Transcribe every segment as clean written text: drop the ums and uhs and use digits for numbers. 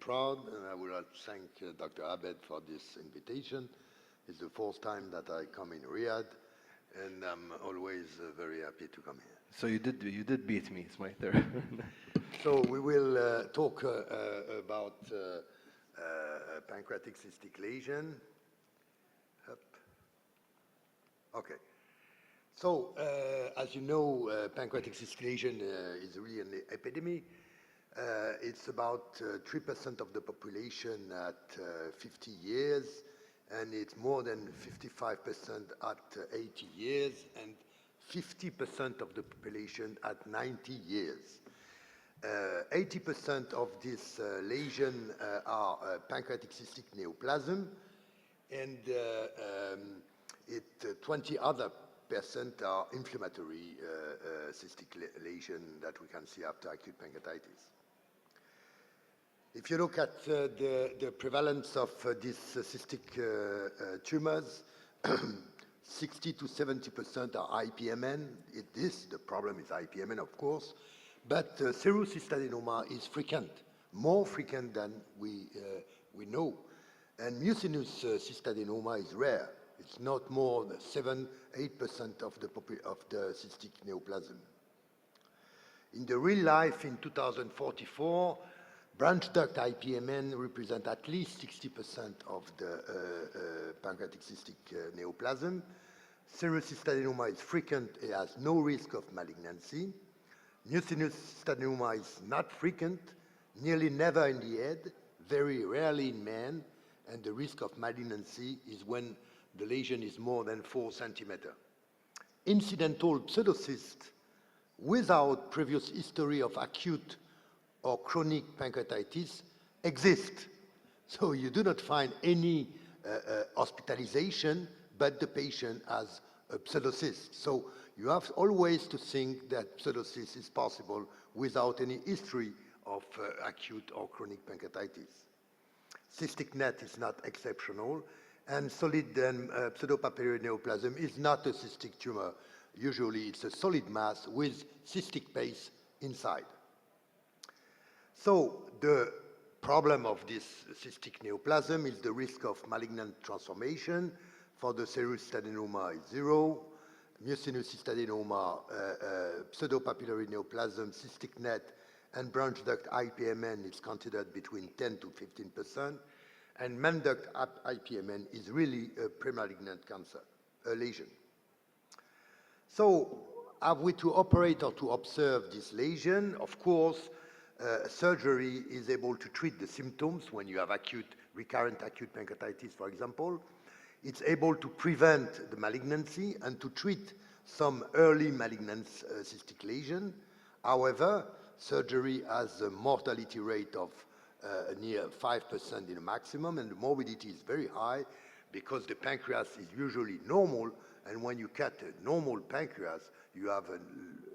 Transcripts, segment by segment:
proud, and I would like to thank Dr. Abed for this invitation. It's the fourth time that I come in Riyadh, and I'm always very happy to come here. So you did beat me. It's my third. So we will talk about pancreatic cystic lesion. Up. Okay. So as you know, pancreatic cystic lesion is really an epidemic. It's about 3% of the population at 50 years, and it's more than 55% at 80 years, and 50% of the population at 90 years. 80% of this lesion are pancreatic cystic neoplasm, and 20 other % are inflammatory cystic lesion that we can see after acute pancreatitis. If you look at the prevalence of these cystic tumors, 60 to 70% are IPMN. The problem is IPMN, of course, but serous cystadenoma is frequent, more frequent than we know. And mucinous cystadenoma is rare. It's not more than 7–8% of the cystic neoplasm. In the real life, in 2044, branch duct IPMN represent at least 60% of the pancreatic cystic neoplasm. Serous cystadenoma is frequent. It has no risk of malignancy. Mucinous cystadenoma is not frequent, nearly never in the head, very rarely in men, and the risk of malignancy is when the lesion is more than 4 centimeters. Incidental pseudocysts without previous history of acute or chronic pancreatitis exist. So you do not find any hospitalization, but the patient has a pseudocyst. So you have always to think that pseudocyst is possible without any history of acute or chronic pancreatitis. Cystic net is not exceptional, and solid pseudopapillary neoplasm is not a cystic tumor. Usually it's a solid mass with cystic base inside. So the problem of this cystic neoplasm is the risk of malignant transformation. For the serous cystadenoma is 0. Mucinous cystadenoma, pseudopapillary neoplasm, cystic net, and branch duct IPMN is considered between 10 to 15%. And main duct IPMN is really a premalignant cancer, a lesion. So have we to operate or to observe this lesion? Of course, surgery is able to treat the symptoms when you have recurrent acute pancreatitis, for example. It's able to prevent the malignancy and to treat some early malignant cystic lesion. However, surgery has a mortality rate of near 5% in a maximum, and the morbidity is very high because the pancreas is usually normal, and when you cut a normal pancreas, you have an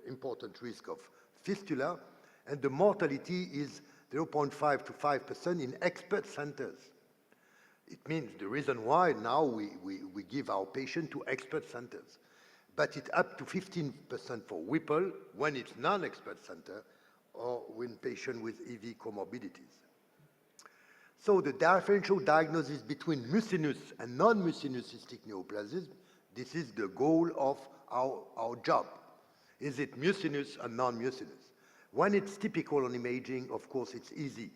important risk of fistula, and the mortality is 0.5 to 5% in expert centers. It means the reason why now we give our patient to expert centers, but it's up to 15% for Whipple when it's non-expert center or when patient with EV comorbidities. So the differential diagnosis between mucinous and non-mucinous cystic neoplasm, this is the goal of our job. Is it mucinous or non-mucinous? When it's typical on imaging, of course, it's easy.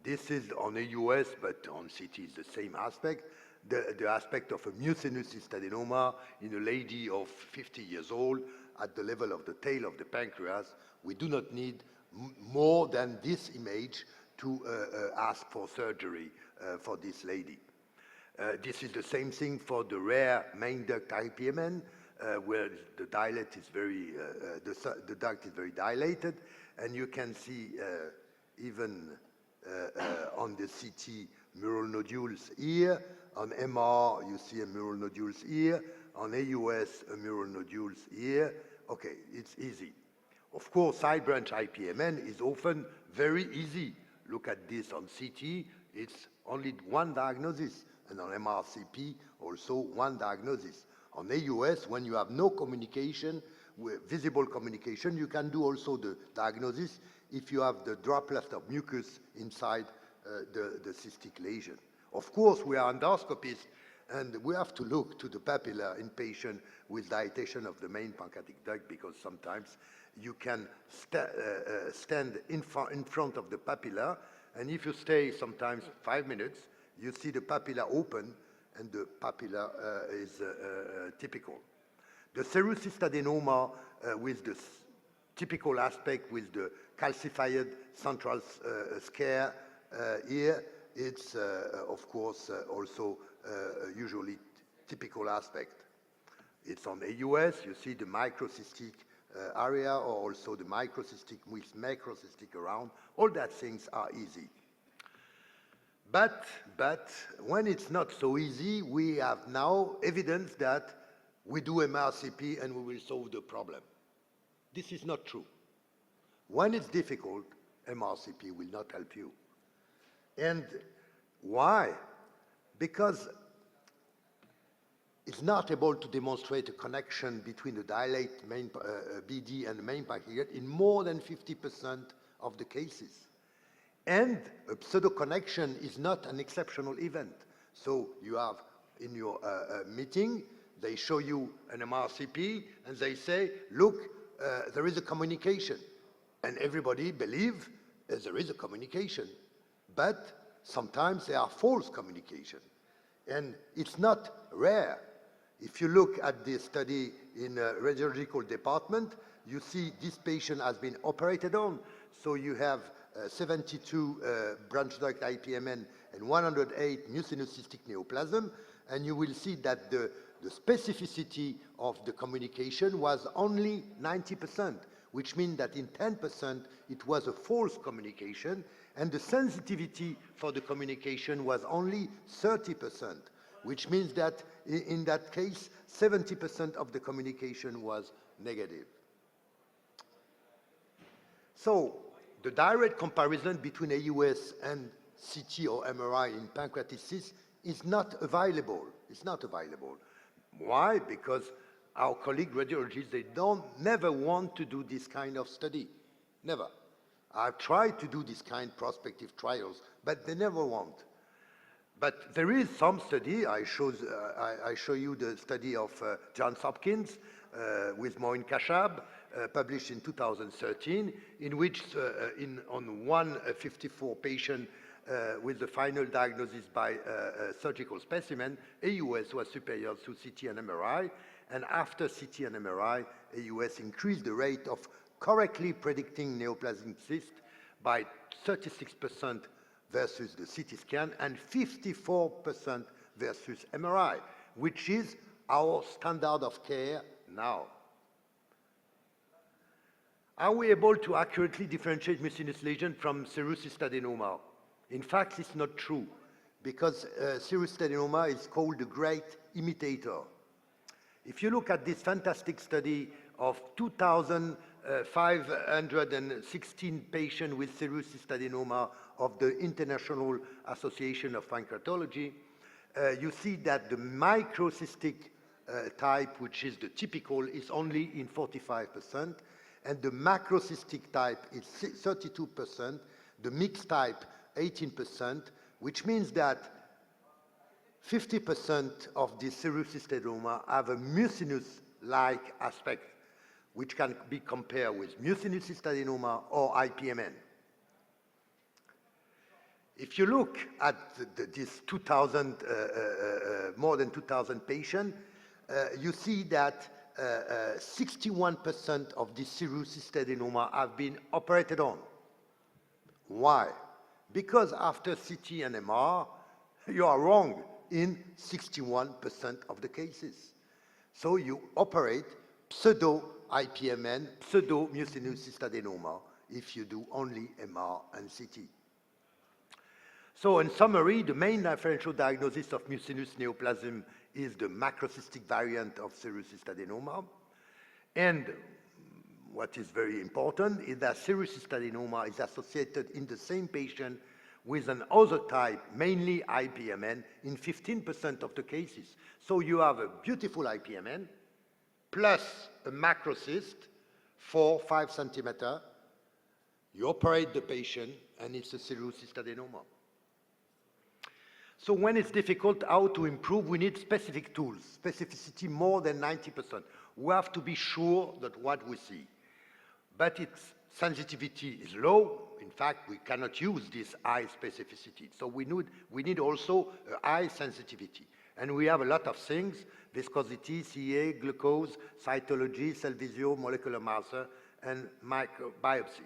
This is on CH-EUS, but on CT is the same aspect. The aspect of a mucinous cystadenoma in a lady of 50 years old at the level of the tail of the pancreas. We do not need more than this image to ask for surgery for this lady. This is the same thing for the rare main duct IPMN, where the duct is very dilated, and you can see even on the CT mural nodules here. On MR, you see a mural nodules here. On CH-EUS, a mural nodules here. Okay, it's easy. Of course, side branch IPMN is often very easy. Look at this on CT, it's only one diagnosis, and on MRCP, also one diagnosis. On CH-EUS, when you have no communication, visible communication, you can do also the diagnosis if you have the droplet of mucus inside the cystic lesion. Of course, we are endoscopists, and we have to look to the papilla in patients with dilatation of the main pancreatic duct, because sometimes you can stand in front of the papilla, and if you stay sometimes 5 minutes, you see the papilla open, and the papilla is typical. The serous cystadenoma with the typical aspect with the calcified central scare here, it's of course also usually typical aspect. It's on EUS, you see the microcystic area, or also the microcystic with macrocystic around. All that things are easy. But when it's not so easy, we have now evidence that we do MRCP and we will solve the problem. This is not true. When it's difficult, MRCP will not help you. And why? Because it's not able to demonstrate a connection between the dilate main, BD and the main pancreas in more than 50% of the cases. And a pseudo-connection is not an exceptional event. So you have in your meeting, they show you an MRCP, and they say, look, there is a communication. And everybody believes there is a communication. But sometimes there are false communication. And it's not rare. If you look at the study in a radiological department, you see this patient has been operated on. So you have 72 branch duct IPMN and 108 mucinous cystic neoplasm, and you will see that the specificity of the communication was only 90%, which means that in 10% it was a false communication, and the sensitivity for the communication was only 30%, which means that in that case, 70% of the communication was negative. So the direct comparison between EUS and CT or MRI in pancreatic cyst is not available. It's not available. Why? Because our colleague radiologists, they never want to do this kind of study. Never. I've tried to do this kind of prospective trials, but they never want. But there is some study. I show you the study of Johns Hopkins with Moin Kashab, published in 2013, in which on 154 patient with the final diagnosis by surgical specimen, EUS was superior to CT and MRI, and after CT and MRI, EUS increased the rate of correctly predicting neoplastic cyst by 36% versus the CT scan and 54% versus MRI, which is our standard of care now. Are we able to accurately differentiate mucinous lesion from serous cystadenoma? In fact, it's not true, because serous cystadenoma is called the great imitator. If you look at this fantastic study of 2,516 patients with serous cystadenoma of the International Association of Pancreatology, you see that the microcystic type, which is the typical, is only in 45%, and the macrocystic type is 32%, the mixed type 18%, which means that 50% of the serous cystadenoma have a mucinous-like aspect, which can be compared with mucinous cystadenoma or IPMN. If you look at this 2,000, more than 2,000 patients, you see that 61% of the serous cystadenoma have been operated on. Why? Because after CT and MR, you are wrong in 61% of the cases. So you operate pseudo-IPMN, pseudo-mucinous cystadenoma if you do only MR and CT. So in summary, the main differential diagnosis of mucinous neoplasm is the macrocystic variant of serous cystadenoma. And what is very important is that serous cystadenoma is associated in the same patient with an other type, mainly IPMN, in 15% of the cases. So you have a beautiful IPMN plus a macrocyst, 4-5 centimeters. You operate the patient, and it's a serous cystadenoma. So when it's difficult, how to improve, we need specific tools, specificity more than 90%. We have to be sure that what we see. But its sensitivity is low. In fact, we cannot use this high specificity. So we need also a high sensitivity. And we have a lot of things: viscosity, CA, glucose, cytology, cell visio, molecular marker, and microbiopsy.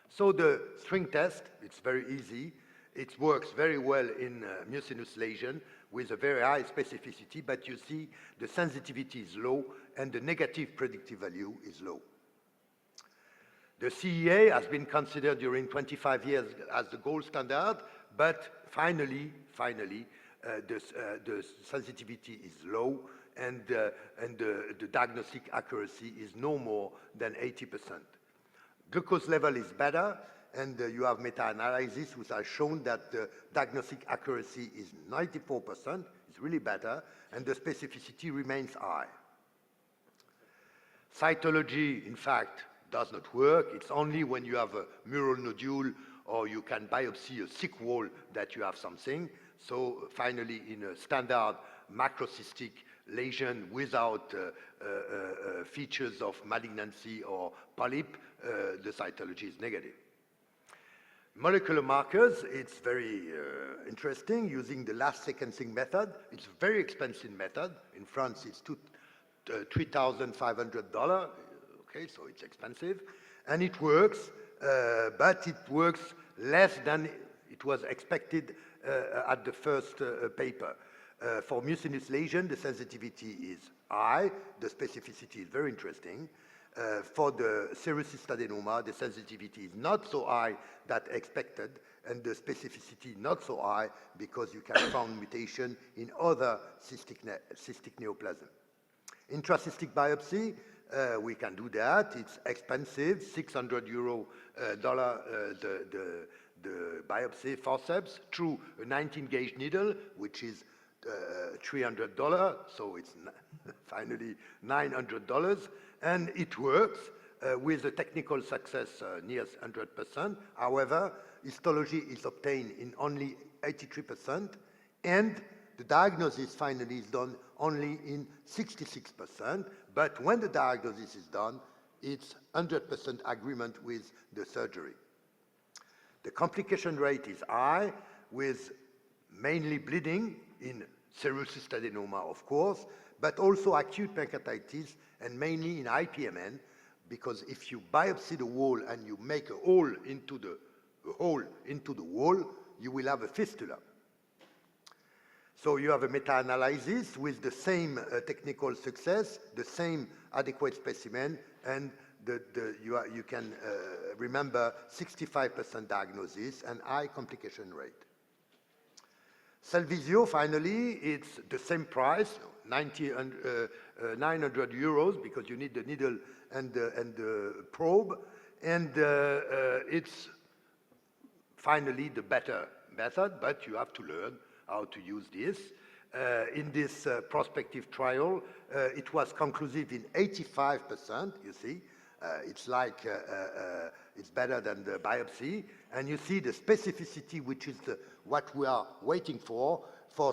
So the string test, it's very easy. It works very well in mucinous lesion with a very high specificity, but you see the sensitivity is low and the negative predictive value is low. The CEA has been considered during 25 years as the gold standard, but finally, the sensitivity is low and the diagnostic accuracy is no more than 80%. Glucose level is better, and you have meta-analysis which has shown that the diagnostic accuracy is 94%, it's really better, and the specificity remains high. Cytology, in fact, does not work. It's only when you have a mural nodule or you can biopsy a thick wall that you have something. So finally, in a standard macrocystic lesion without features of malignancy or polyp, the cytology is negative. Molecular markers, it's very interesting using the last sequencing method. It's a very expensive method. In France, it's $3,500. Okay, so it's expensive. And it works, but it works less than it was expected at the first paper. For mucinous lesion, the sensitivity is high. The specificity is very interesting. For the serous cystic adenoma, the sensitivity is not so high that expected, and the specificity not so high because you can find mutation in other cystic neoplasm. Intracystic biopsy, we can do that. It's expensive, €600 the biopsy forceps through a 19-gauge needle, which is $300, so it's finally $900, and it works with a technical success near 100%. However, histology is obtained in only 83%, and the diagnosis finally is done only in 66%, but when the diagnosis is done, it's 100% agreement with the surgery. The complication rate is high, with mainly bleeding in serous cystic adenoma, of course, but also acute pancreatitis, and mainly in IPMN, because if you biopsy the wall and you make a hole into the wall, you will have a fistula. So you have a meta-analysis with the same technical success, the same adequate specimen, and you can remember 65% diagnosis and high complication rate. Cell visio, finally, it's the same price, 900 euros, because you need the needle and the probe, and it's finally the better method, but you have to learn how to use this. In this prospective trial, it was conclusive in 85%, you see. It's like, it's better than the biopsy. And you see the specificity, which is what we are waiting for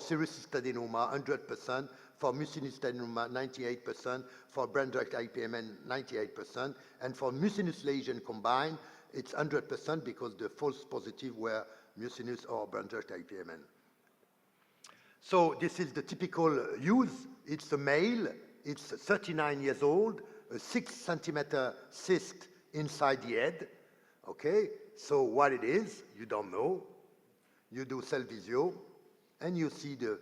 serous cystic adenoma, 100%, for mucinous adenoma, 98%, for brain-direct IPMN, 98%, and for mucinous lesion combined, it's 100% because the false positive were mucinous or brain-direct IPMN. So this is the typical use. It's a male, it's 39 years old, a 6-centimeter cyst inside the head. Okay, so what it is, you don't know. You do cell visio, and you see the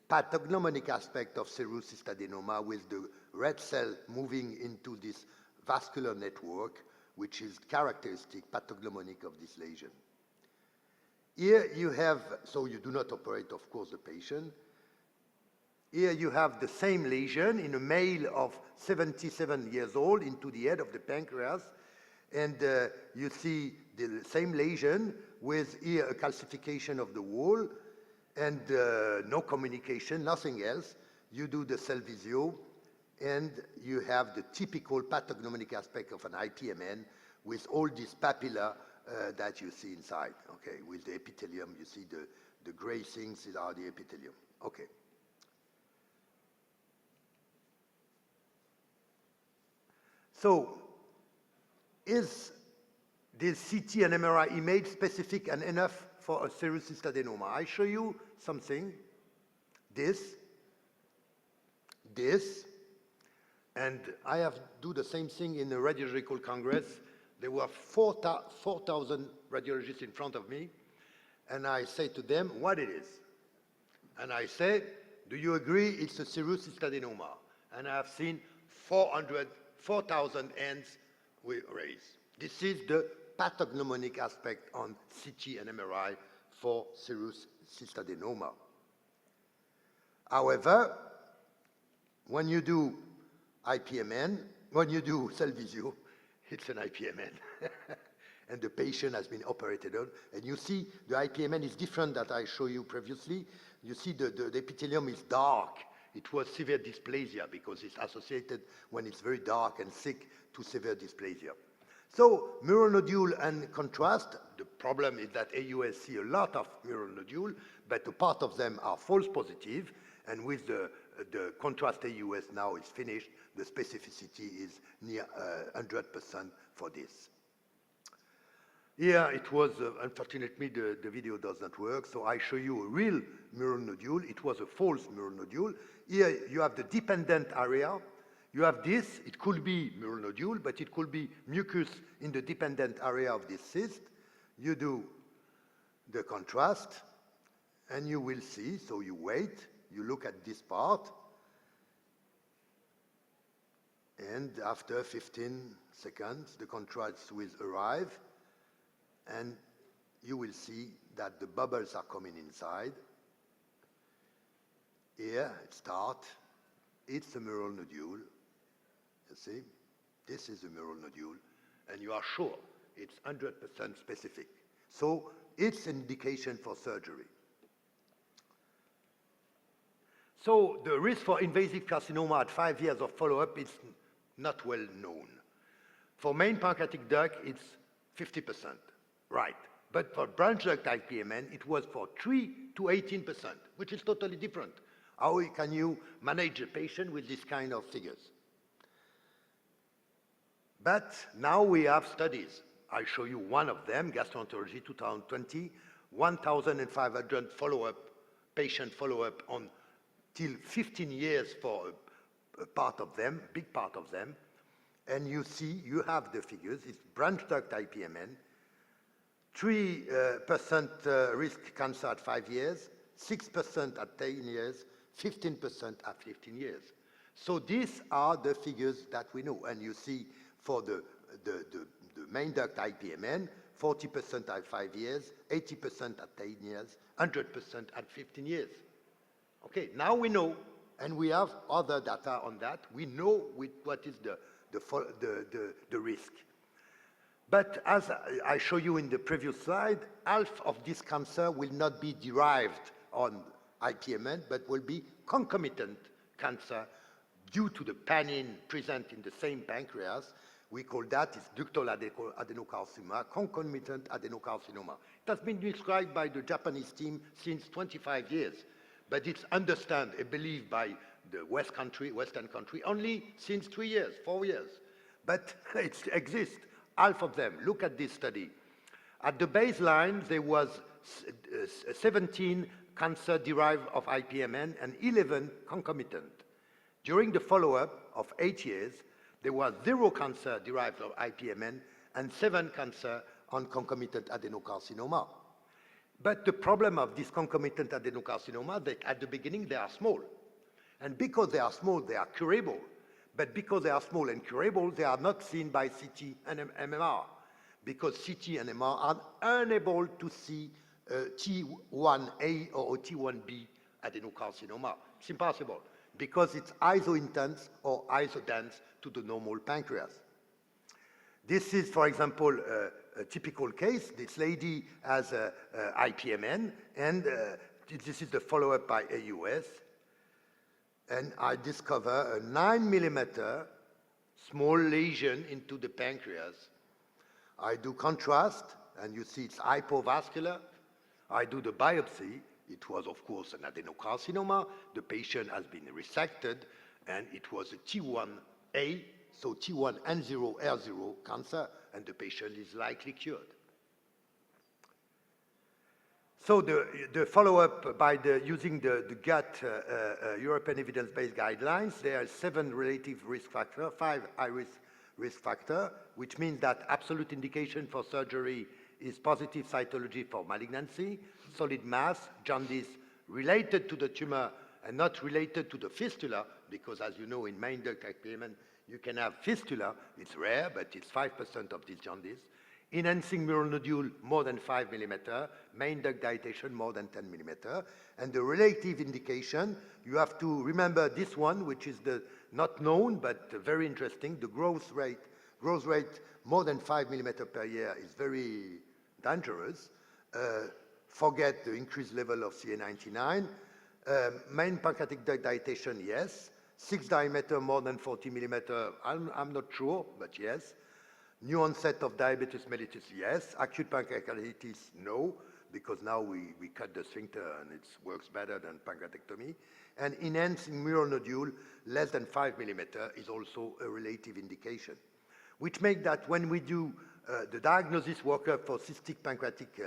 pathognomonic aspect of serous cystic adenoma with the red cell moving into this vascular network, which is characteristic pathognomonic of this lesion. Here you have, so you do not operate, of course, the patient. Here you have the same lesion in a male of 77 years old into the head of the pancreas, and you see the same lesion with here a calcification of the wall and no communication, nothing else. You do the cell visio, and you have the typical pathognomonic aspect of an IPMN with all these papilla that you see inside. Okay, with the epithelium, you see the gray things are the epithelium. Okay. So, is this CT and MRI image specific and enough for a serous cystadenoma? I show you something. This, and I have do the same thing in the Radiological Congress. There were 4,000 radiologists in front of me, and I say to them what it is. And I say, do you agree it's a serous cystadenoma? And I have seen 4,000 hands raised. This is the pathognomonic aspect on CT and MRI for serous cystadenoma. However, when you do IPMN, when you do cell visio, it's an IPMN. And the patient has been operated on. And you see the IPMN is different that I showed you previously. You see the epithelium is dark. It was severe dysplasia because it's associated when it's very dark and thick to severe dysplasia. So mural nodule and contrast, the problem is that AUS see a lot of mural nodule, but a part of them are false positive, and with the contrast AUS now is finished, the specificity is near 100% for this. Here it was, unfortunately the video does not work, so I show you a real mural nodule. It was a false mural nodule. Here you have the dependent area. You have this, it could be mural nodule, but it could be mucus in the dependent area of this cyst. You do the contrast, and you will see, so you wait, you look at this part, and after 15 seconds, the contrast will arrive, and you will see that the bubbles are coming inside. Here, it starts. It's a mural nodule. You see? This is a mural nodule, and you are sure it's 100% specific. So it's an indication for surgery. So the risk for invasive carcinoma at 5 years of follow-up is not well known. For main pancreatic duct, it's 50%, right. But for branch duct IPMN, it was for 3 to 18%, which is totally different. How can you manage a patient with this kind of figures? But now we have studies. I'll show you one of them, gastroenterology 2020, 1,500 follow-up, patient follow-up on till 15 years for a part of them, big part of them. And you see, you have the figures, it's branch duct IPMN, 3% risk cancer at 5 years, 6% at 10 years, 15% at 15 years. So these are the figures that we know. And you see for the main duct IPMN, 40% at 5 years, 80% at 10 years, 100% at 15 years. Okay, now we know, and we have other data on that. We know what is the risk. But as I show you in the previous slide, half of this cancer will not be derived on IPMN, but will be concomitant cancer due to the panning present in the same pancreas. We call that is ductal adenocarcinoma, concomitant adenocarcinoma. It has been described by the Japanese team since 25 years, but it's understood and believed by the Western country, only since 3 years, 4 years. But it exists, half of them. Look at this study. At the baseline, there was 17 cancer derived of IPMN and 11 concomitant. During the follow-up of 8 years, there was 0 cancer derived of IPMN and 7 cancer on concomitant adenocarcinoma. But the problem of this concomitant adenocarcinoma, that at the beginning they are small. And because they are small, they are curable. But because they are small and curable, they are not seen by CT and MR. Because CT and MR are unable to see T1A or T1B adenocarcinoma. It's impossible, because it's iso-intense or iso-dense to the normal pancreas. This is, for example, a typical case. This lady has a IPMN, and this is the follow-up by AUS. And I discover a 9 millimeter small lesion into the pancreas. I do contrast, and you see it's hypovascular. I do the biopsy. It was, of course, an adenocarcinoma. The patient has been resected, and it was a T1A, so T1N0R0 cancer, and the patient is likely cured. So the follow-up by using the GUT European evidence-based guidelines, there are 7 relative risk factors, 5 high-risk risk factors, which means that absolute indication for surgery is positive cytology for malignancy, solid mass, jaundice related to the tumor and not related to the fistula, because as you know, in main duct IPMN, you can have fistula. It's rare, but it's 5% of this jaundice. Enhancing mural nodule more than 5 millimeter, main duct dilatation more than 10 millimeter. And the relative indication, you have to remember this one, which is the not known, but very interesting. The growth rate more than 5 millimeter per year is very dangerous. Forget the increased level of CA99. Main pancreatic duct dilatation, yes. 6 diameter more than 40 millimeter, I'm not sure, but yes. New onset of diabetes mellitus, yes. Acute pancreatitis, no, because now we cut the sphincter and it works better than pancreatectomy. And enhancing mural nodule less than 5 millimeter is also a relative indication, which makes that when we do the diagnosis workup for cystic pancreatic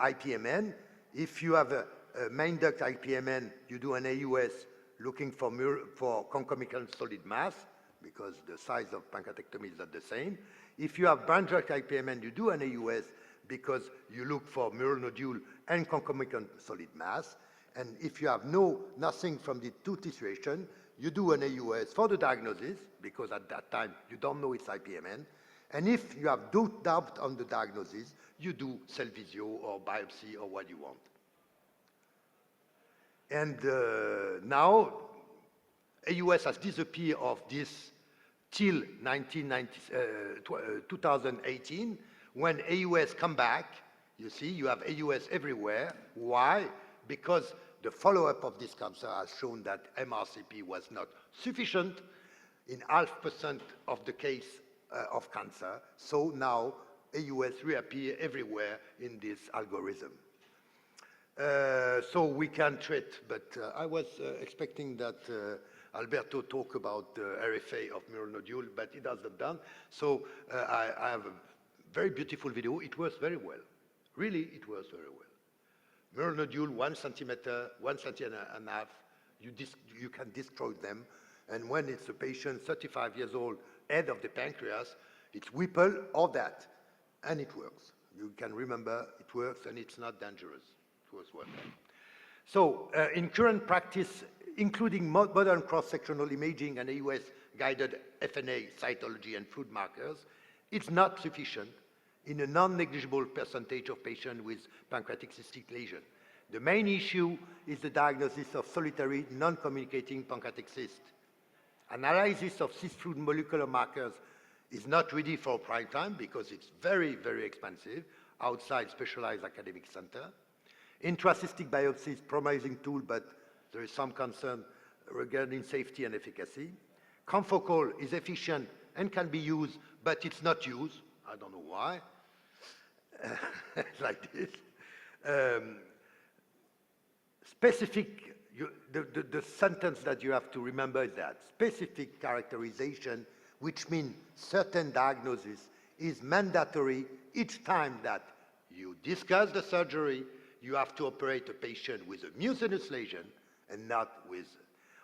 IPMN, if you have a main duct IPMN, you do an AUS looking for concomitant solid mass, because the size of pancreatectomy is not the same. If you have branch duct IPMN, you do an AUS because you look for mural nodule and concomitant solid mass. And if you have nothing from the two situation, you do an AUS for the diagnosis, because at that time you don't know it's IPMN. And if you have doubt on the diagnosis, you do cell visio or biopsy or what you want. And now, AUS has disappeared of this till 2018. When AUS come back, you see, you have AUS everywhere. Why? Because the follow-up of this cancer has shown that MRCP was not sufficient in 0.5% of the case of cancer. So now AUS reappear everywhere in this algorithm. So we can treat, but I was expecting that Alberto talk about the RFA of mural nodule, but he hasn't done. So I have a very beautiful video. It works very well. Really, it works very well. Mural nodule, 1 centimeter, 1.5 centimeters, you can destroy them. And when it's a patient, 35 years old, head of the pancreas, it's Whipple or that, and it works. You can remember it works and it's not dangerous. It was well done. So in current practice, including modern cross-sectional imaging and AUS-guided FNA cytology and fluid markers, it's not sufficient in a non-negligible percentage of patients with pancreatic cystic lesion. The main issue is the diagnosis of solitary non-communicating pancreatic cyst. Analysis of cyst fluid molecular markers is not ready for prime time because it's very, very expensive outside specialized academic center. Intracystic biopsy is promising tool, but there is some concern regarding safety and efficacy. Confocal is efficient and can be used, but it's not used. I don't know why. Like this. Specific, the sentence that you have to remember is that specific characterization, which means certain diagnosis, is mandatory each time that you discuss the surgery. You have to operate a patient with a mucinous lesion and not with,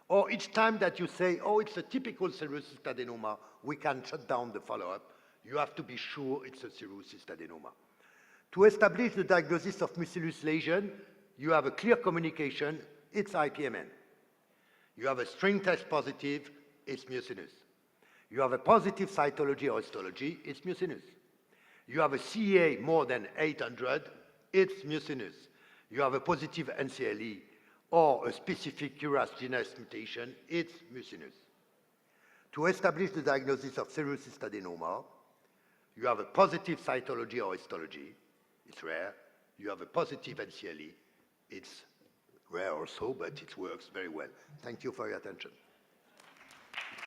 or each time that you say, oh, it's a typical serous cyst adenoma, we can shut down the follow-up. You have to be sure it's a serous cyst adenoma. To establish the diagnosis of mucinous lesion, you have a clear communication, it's IPMN. You have a string test positive, it's mucinous. You have a positive cytology or histology, it's mucinous. You have a CA more than 800, it's mucinous. You have a positive NCLE or a specific KRAS genase mutation, it's mucinous. To establish the diagnosis of serous cyst adenoma, you have a positive cytology or histology, it's rare. You have a positive NCLE, it's rare also, but it works very well. Thank you for your attention.